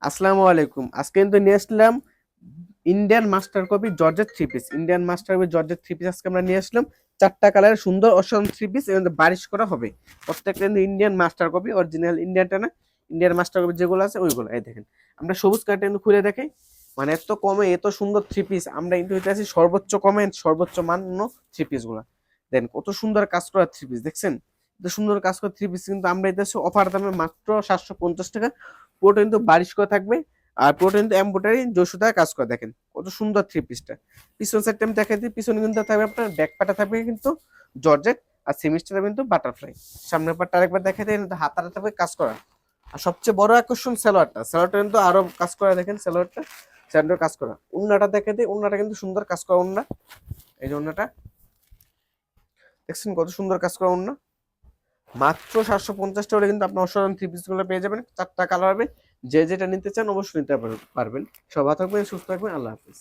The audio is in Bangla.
আসসালামু আলাইকুম। আজকে কিন্তু নিয়ে আসলাম Indian master copy georgette three piece. Indian master copy georgette three piece আজকে আমরা নিয়ে আসলাম। চারটা কালারের সুন্দর অসাধারণ থ্রি পিস এর মধ্যে বারিশ করা হবে। প্রত্যেকটা কিন্তু ইন্ডিয়ান মাস্টার কপি, অরিজিনাল ইন্ডিয়ানটা না, ইন্ডিয়ান মাস্টার কপি যেগুলো আছে ওইগুলো। এই দেখেন, আমরা সবুজ কার্ডটা কিন্তু খুলে দেখাই। মানে এত কমে এত সুন্দর থ্রি পিস আমরা কিন্তু এটা আছি সর্বোচ্চ কমে সর্বোচ্চ মান্য থ্রি পিস গুলা। দেন কত সুন্দর কাজ করা থ্রি পিস দেখছেন, এত সুন্দর কাজ করা থ্রি পিস কিন্তু আমরা এটা অফার দামে মাত্র 750 টাকা। পুরোটা কিন্তু বারিশ করা থাকবে। আর পুরোটা কিন্তু এমব্রয়ডারি জসুতায় কাজ করা। দেখেন কত সুন্দর থ্রি পিসটা। পিছন সাইডটা আমি দেখাই দিই। পিছনে কিন্তু থাকবে আপনার ব্যাক পাটা থাকবে কিন্তু জর্জেট, আর সেমিস্টারে কিন্তু বাটারফ্লাই। সামনের পাটটা আরেকবার দেখাই দিই, হাতাটা থাকবে কাজ করা। আর সবচেয়ে বড় আকর্ষণ সালোয়ারটা কিন্তু আরো কাজ করা। দেখেন স্যালোয়ারটা কাজ করা। উন্নাটা দেখে দিই, উন্নাটা কিন্তু সুন্দর কাজ করা উন্না। এই যে উন্নাটা দেখছেন কত সুন্দর কাজ করা উন্না। মাত্র 750 টাকা হলে কিন্তু আপনার অসাধারণ থ্রি পিস গুলো পেয়ে যাবেন। চারটা কালার হবে, যে যেটা নিতে চান অবশ্যই নিতে পারবেন। সবাই থাকবেন, সুস্থ থাকবেন, আল্লাহ হাফিজ।